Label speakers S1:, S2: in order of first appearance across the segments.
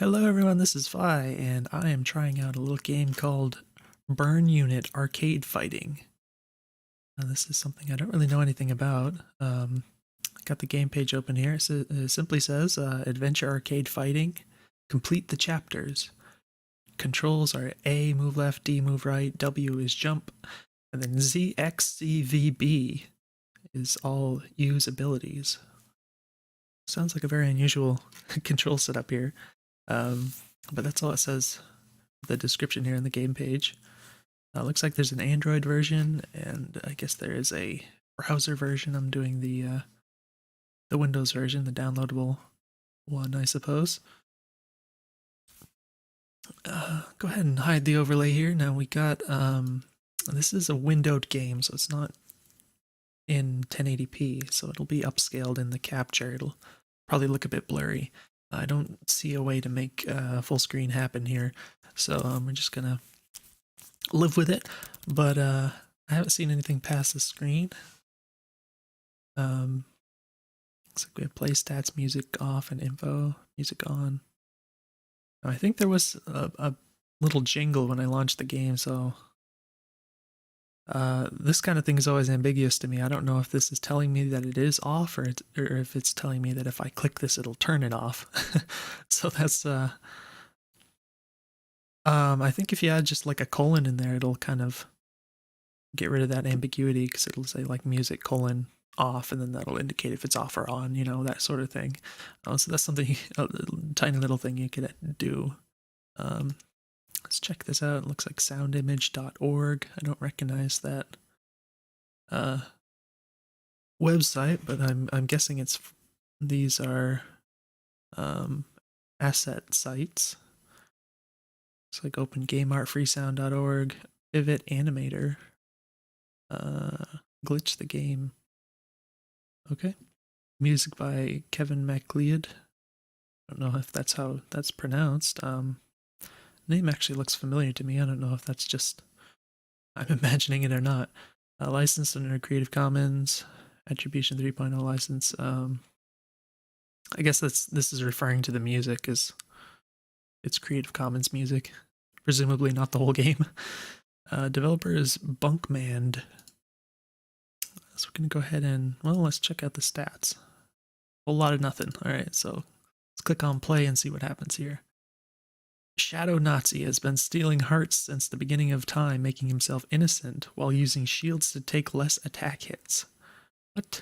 S1: Hello everyone, this is Vi, and I am trying out a little game called Burn Unit Arcade Fighting. This is something I don't really know anything about. Got the game page open here. It simply says, Adventure Arcade Fighting, complete the chapters. Controls are A, move left, D, move right, W is jump, and then Z, X, C, V, B is all use abilities. Sounds like a very unusual control setup here. But that's all it says, the description here in the game page. Looks like there's an Android version, and I guess there is a browser version. I'm doing the Windows version, the downloadable one, I suppose. Go ahead and hide the overlay here. Now we got, this is a windowed game, so it's not in 1080p, so it'll be upscaled in the capture. It'll probably look a bit blurry. I don't see a way to make full screen happen here, so we're just gonna live with it. But I haven't seen anything past the screen. Looks like we have play stats, music off, and info, music on. I think there was a little jingle when I launched the game, so this kind of thing is always ambiguous to me. I don't know if this is telling me that it is off, or if it's telling me that if I click this, it'll turn it off. So that's I think if you add just like a colon in there, it'll kind of get rid of that ambiguity, because it'll say like music colon off, and then that'll indicate if it's off or on, you know, that sort of thing. So that's something, a tiny little thing you could do. Let's check this out. It looks like soundimage.org. I don't recognize that website, but I'm guessing these are asset sites. It's like opengameartfreesound.org, Pivot Animator, Glitch the Game. Okay. Music by Kevin MacLeod. I don't know if that's how that's pronounced. Name actually looks familiar to me. I don't know if that's just I'm imagining it or not. Licensed under Creative Commons, Attribution 3.0 license. I guess this is referring to the music as it's Creative Commons music, presumably not the whole game. Developer is Bunkmand. So we're gonna go ahead and, well, let's check out the stats. A whole lot of nothing. All right, so let's click on play and see what happens here. Shadow Nazi has been stealing hearts since the beginning of time, making himself innocent while using shields to take less attack hits. What?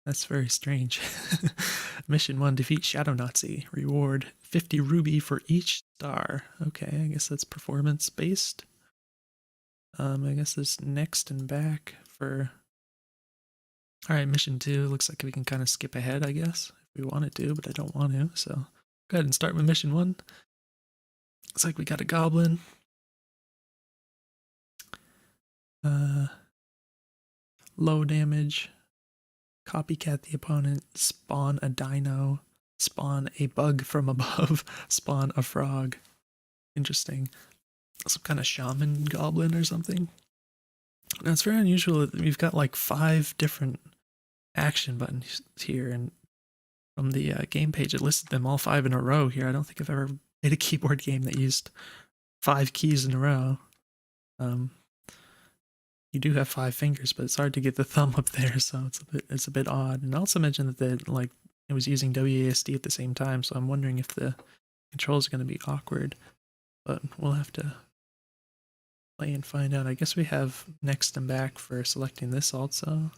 S1: That's very strange. Mission 1, defeat Shadow Nazi. Reward 50 ruby for each star. Okay, I guess that's performance based. I guess there's next and back for... Alright, mission 2. Looks like we can kind of skip ahead, I guess, if we wanted to, but I don't want to, so go ahead and start with mission 1. Looks like we got a goblin. Low damage. Copycat the opponent. Spawn a dino. Spawn a bug from above. Spawn a frog. Interesting. Some kind of shaman goblin or something. Now it's very unusual that we've got like 5 different action buttons here, and from the game page it listed them all 5 in a row here. I don't think I've ever played a keyboard game that used 5 keys in a row. You do have 5 fingers, but it's hard to get the thumb up there, so it's a bit odd. And I also mentioned that it was using WASD at the same time, so I'm wondering if the controls are going to be awkward. But we'll have to play and find out. I guess we have next and back for selecting this also.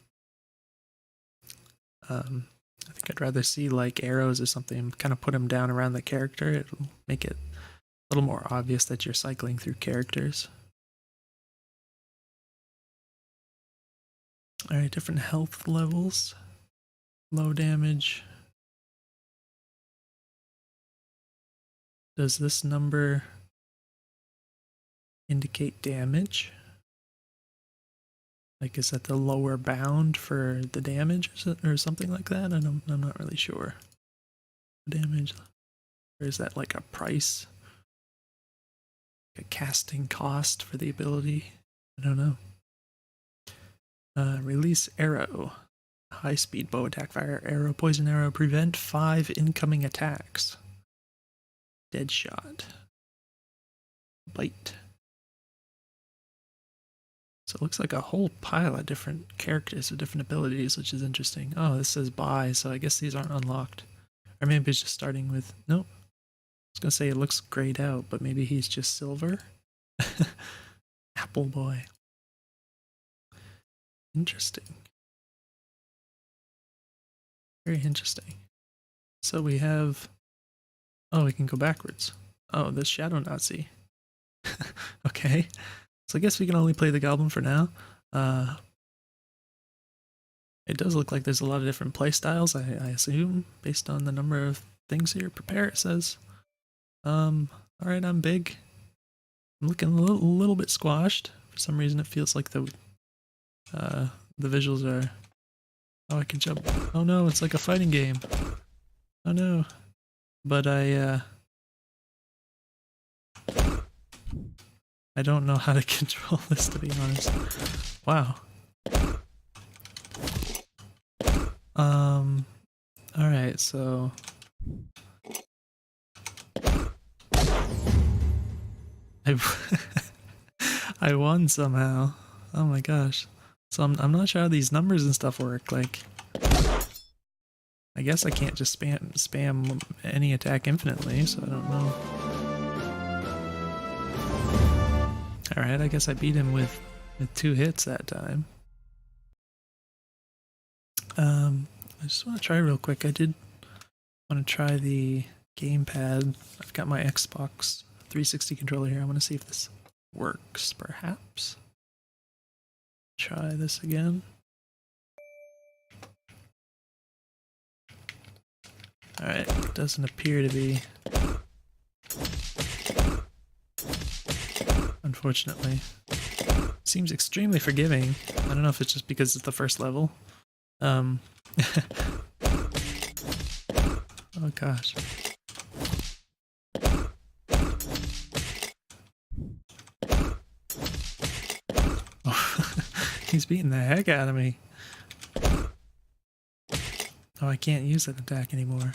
S1: I think I'd rather see like arrows or something, kind of put them down around the character. It'll make it a little more obvious that you're cycling through characters. Alright, different health levels. Low damage. Does this number indicate damage? Like, is that the lower bound for the damage or something like that? I'm not really sure. Damage. Or is that like a price? A casting cost for the ability? I don't know. Release arrow. High speed bow attack, fire arrow, poison arrow, prevent 5 incoming attacks. Dead shot. Bite. So it looks like a whole pile of different characters with different abilities, which is interesting. Oh, this says buy, so I guess these aren't unlocked. Or maybe it's just starting with... Nope. I was gonna say it looks grayed out, but maybe he's just silver. Apple boy. Interesting. Very interesting. So we have... Oh, we can go backwards. Oh, the Shadow Nazi. Okay. So I guess we can only play the Goblin for now. It does look like there's a lot of different play styles, I assume, based on the number of things here. Prepare, it says. Alright, I'm big. I'm looking a little bit squashed. For some reason it feels like the visuals are... Oh, I can jump. Oh no, it's like a fighting game. Oh no. But I don't know how to control this, to be honest. Wow. Alright, so... I won somehow. Oh my gosh. So I'm not sure how these numbers and stuff work. Like, I guess I can't just spam any attack infinitely, so I don't know. Alright, I guess I beat him with 2 hits that time. I just want to try real quick. I did want to try the gamepad. I've got my Xbox 360 controller here. I want to see if this works, perhaps. Try this again. Alright, doesn't appear to be. Unfortunately. Seems extremely forgiving. I don't know if it's just because it's the first level. Oh gosh. Oh, he's beating the heck out of me. Oh, I can't use that attack anymore.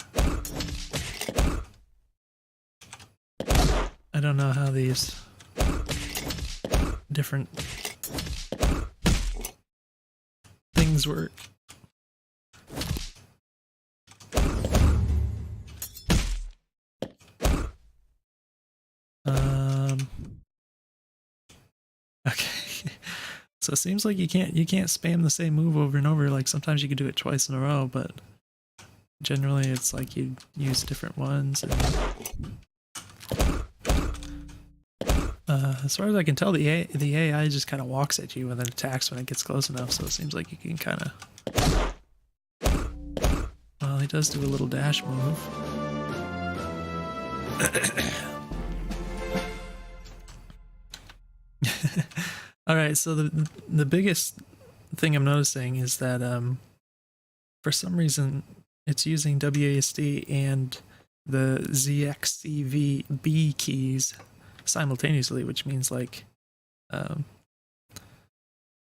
S1: I don't know how these different things work. Okay. So it seems like you can't spam the same move over and over. Like sometimes you can do it twice in a row, but generally it's like you use different ones. And, as far as I can tell, the AI just kind of walks at you and then attacks when it gets close enough. So it seems like you can kind of. Well, he does do a little dash move. Alright, so the biggest thing I'm noticing is that for some reason it's using WASD and the ZXCVB keys simultaneously, which means like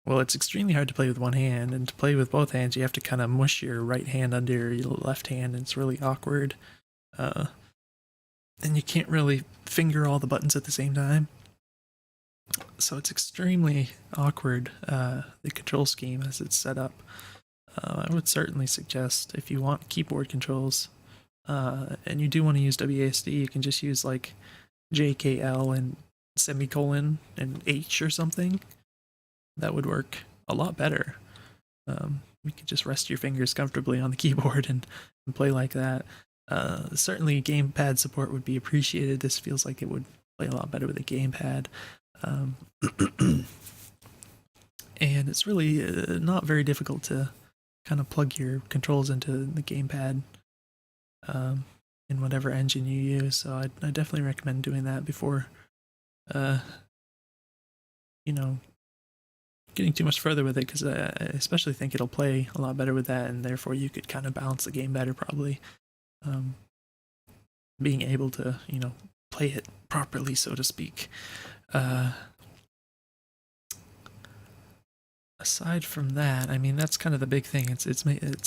S1: well, it's extremely hard to play with one hand, and to play with both hands you have to kind of mush your right hand under your left hand, and it's really awkward. And you can't really finger all the buttons at the same time. So it's extremely awkward, the control scheme as it's set up. I would certainly suggest, if you want keyboard controls, and you do want to use WASD, you can just use like JKL and semicolon and H or something. That would work a lot better. You could just rest your fingers comfortably on the keyboard and play like that. Certainly gamepad support would be appreciated. This feels like it would play a lot better with a gamepad. And it's really not very difficult to kind of plug your controls into the gamepad in whatever engine you use. So I definitely recommend doing that before, you know, getting too much further with it, because I especially think it'll play a lot better with that, and therefore you could kind of balance the game better probably. Being able to, you know, play it properly, so to speak. aside from that, I mean, that's kind of the big thing. It's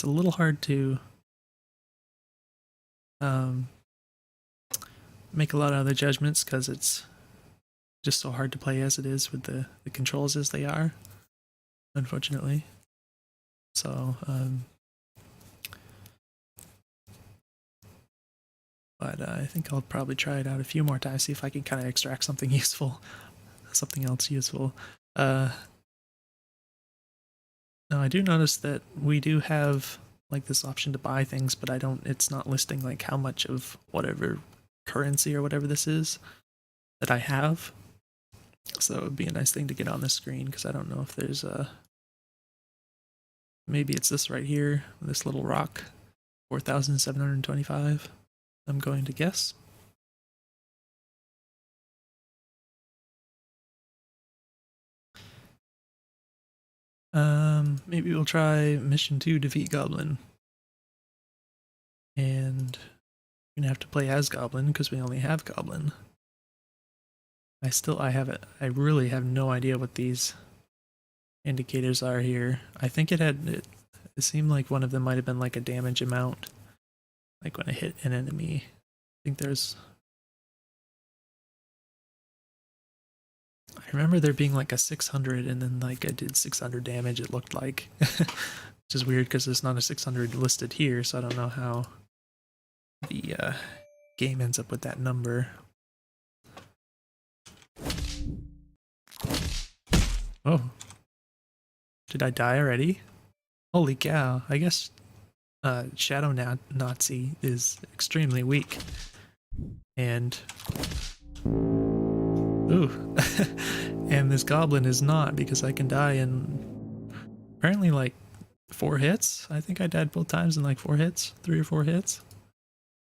S1: a little hard to um, make a lot of other judgments because it's just so hard to play as it is with the controls as they are, unfortunately. So, but I think I'll probably try it out a few more times, see if I can kind of extract something useful, something else useful. Now I do notice that we do have like this option to buy things, but it's not listing like how much of whatever currency or whatever this is that I have. So it would be a nice thing to get on the screen because I don't know if there's maybe it's this right here, this little rock, 4,725. I'm going to guess. Maybe we'll try mission 2, defeat Goblin. And we're gonna have to play as Goblin because we only have Goblin. I really have no idea what these indicators are here. I think it seemed like one of them might have been like a damage amount. Like when I hit an enemy. I think I remember there being like a 600 and then like I did 600 damage, it looked like. Which is weird because there's not a 600 listed here, so I don't know how the game ends up with that number. Oh. Did I die already? Holy cow. I guess Shadow Nazi is extremely weak. And... Ooh. And this goblin is not, because I can die in apparently like 4 hits. I think I died both times in like 4 hits, 3 or 4 hits.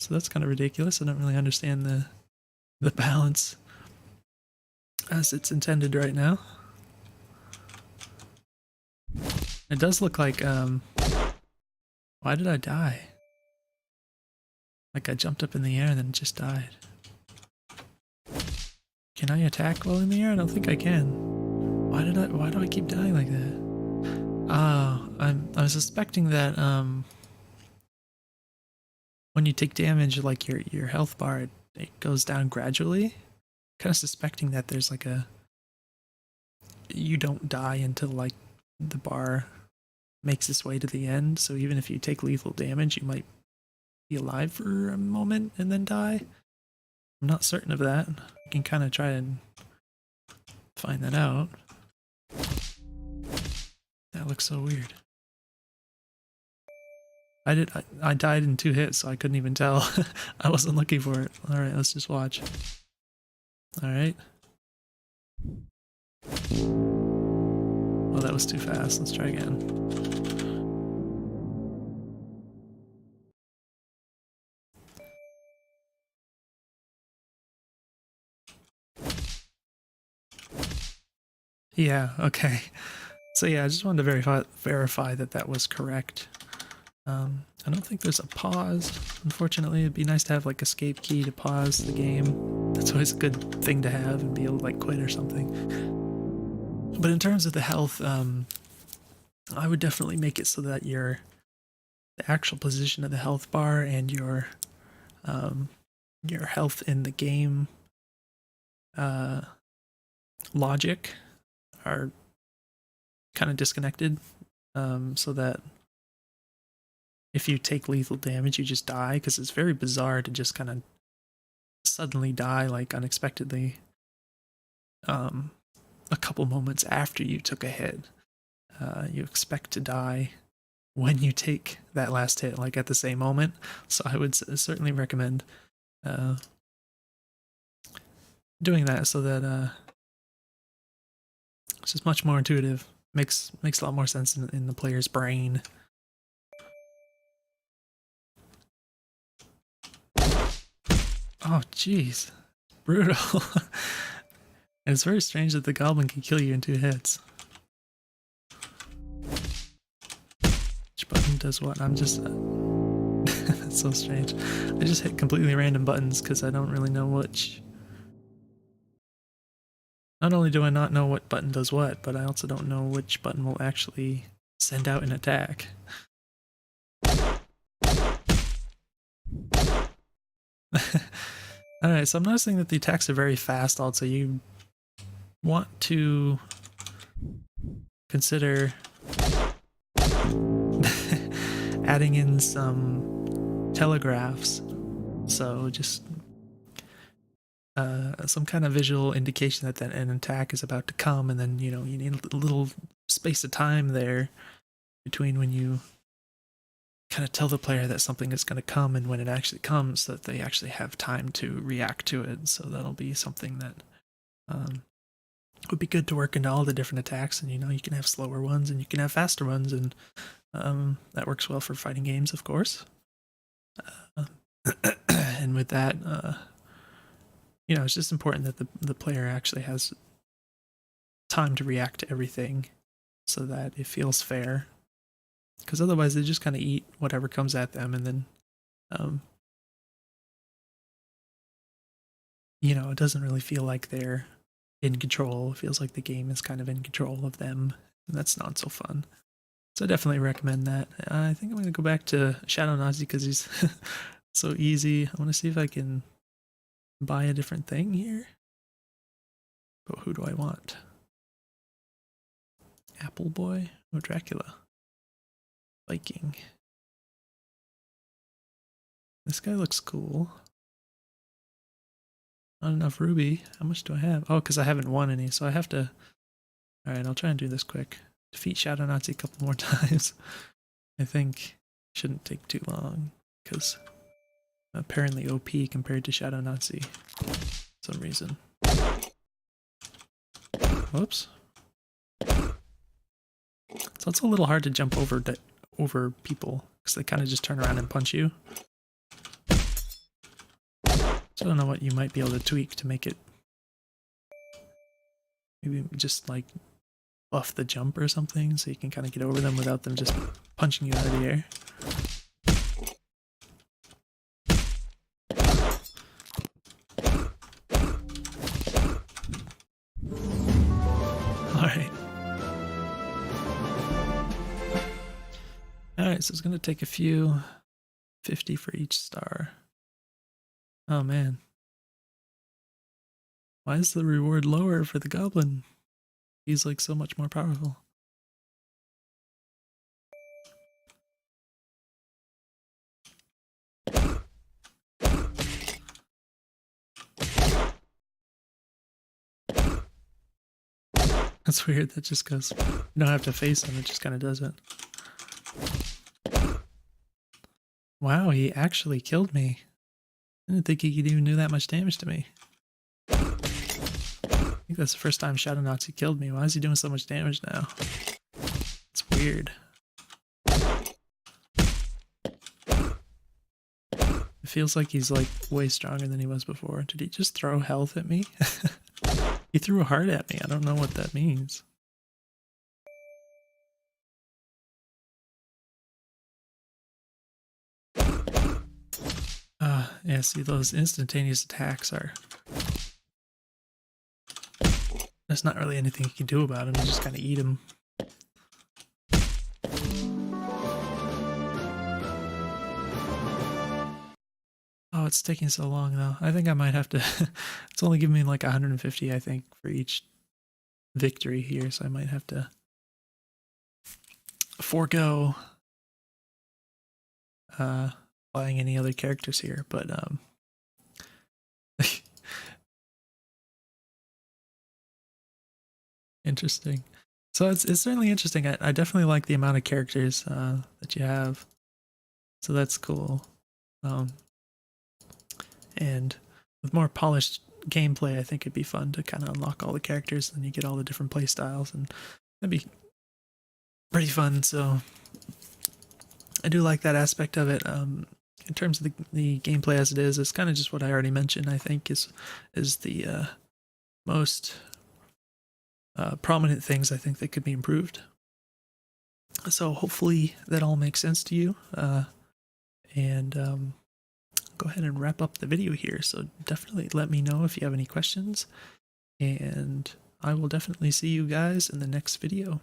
S1: So that's kind of ridiculous. I don't really understand the balance as it's intended right now. It does look like, why did I die? Like I jumped up in the air and then just died. Can I attack while in the air? I don't think I can. Why do I keep dying like that? I'm suspecting that, when you take damage, like your health bar, it goes down gradually. Kind of suspecting that there's like you don't die until like the bar makes its way to the end. So even if you take lethal damage, you might be alive for a moment and then die. I'm not certain of that. I can kind of try and find that out. That looks so weird. I died in 2 hits, so I couldn't even tell. I wasn't looking for it. Alright, let's just watch. Alright. Oh, that was too fast. Let's try again. Yeah, okay. So yeah, I just wanted to verify that that was correct. I don't think there's a pause, unfortunately. It'd be nice to have like escape key to pause the game. That's always a good thing to have and be able to like quit or something. But in terms of the health, I would definitely make it so that the actual position of the health bar and your health in the game logic are kind of disconnected, so that if you take lethal damage, you just die, because it's very bizarre to just kind of suddenly die, like unexpectedly, a couple moments after you took a hit. You expect to die when you take that last hit, like at the same moment. So I would certainly recommend doing that so that it's just much more intuitive. Makes a lot more sense in the player's brain. Oh, jeez. Brutal. And it's very strange that the goblin can kill you in 2 hits. Which button does what? I'm just... that's so strange. I just hit completely random buttons because I don't really know which Not only do I not know what button does what, but I also don't know which button will actually send out an attack. Alright, so I'm noticing that the attacks are very fast also. You want to consider adding in some telegraphs. So just some kind of visual indication that an attack is about to come, and then, you know, you need a little space of time there between when you kind of tell the player that something is going to come and when it actually comes, so that they actually have time to react to it. So that'll be something that would be good to work into all the different attacks. And, you know, you can have slower ones and you can have faster ones, and that works well for fighting games, of course. And with that, you know, it's just important that the player actually has time to react to everything so that it feels fair. Because otherwise they just kind of eat whatever comes at them, and then, you know, it doesn't really feel like they're in control. It feels like the game is kind of in control of them, and that's not so fun. So I definitely recommend that. I think I'm going to go back to Shadow Nazi because he's so easy. I want to see if I can buy a different thing here. But who do I want? Apple Boy? Oh, Dracula. Viking. This guy looks cool. Not enough ruby. How much do I have? Oh, because I haven't won any, so I have to... Alright, I'll try and do this quick. Defeat Shadow Nazi a couple more times. I think shouldn't take too long, because apparently OP compared to Shadow Nazi for some reason. Whoops. So it's a little hard to jump over people, because they kind of just turn around and punch you. So I don't know what you might be able to tweak to make it, maybe just like buff the jump or something, so you can kind of get over them without them just punching you out of the air. Alright, so it's going to take a few, 50 for each star. Oh man. Why is the reward lower for the goblin? He's like so much more powerful. That's weird, that just goes, you don't have to face him, it just kind of does it. Wow, he actually killed me. I didn't think he could even do that much damage to me. I think that's the first time Shadow Nazi killed me. Why is he doing so much damage now? It's weird. It feels like he's like way stronger than he was before. Did he just throw health at me? He threw a heart at me. I don't know what that means. Yeah, see, those instantaneous attacks are... There's not really anything you can do about them. You just kind of eat them. Oh, it's taking so long, though. I think I might have to... It's only giving me like 150, I think, for each victory here, so I might have to forego buying any other characters here, but interesting. So it's certainly interesting. I definitely like the amount of characters that you have, so that's cool. And with more polished gameplay, I think it'd be fun to kind of unlock all the characters, and you get all the different play styles, and that'd be pretty fun. So I do like that aspect of it. In terms of the gameplay as it is, it's kind of just what I already mentioned. I think is the most prominent things I think that could be improved. So hopefully that all makes sense to you. And go ahead and wrap up the video here. So definitely let me know if you have any questions. And I will definitely see you guys in the next video.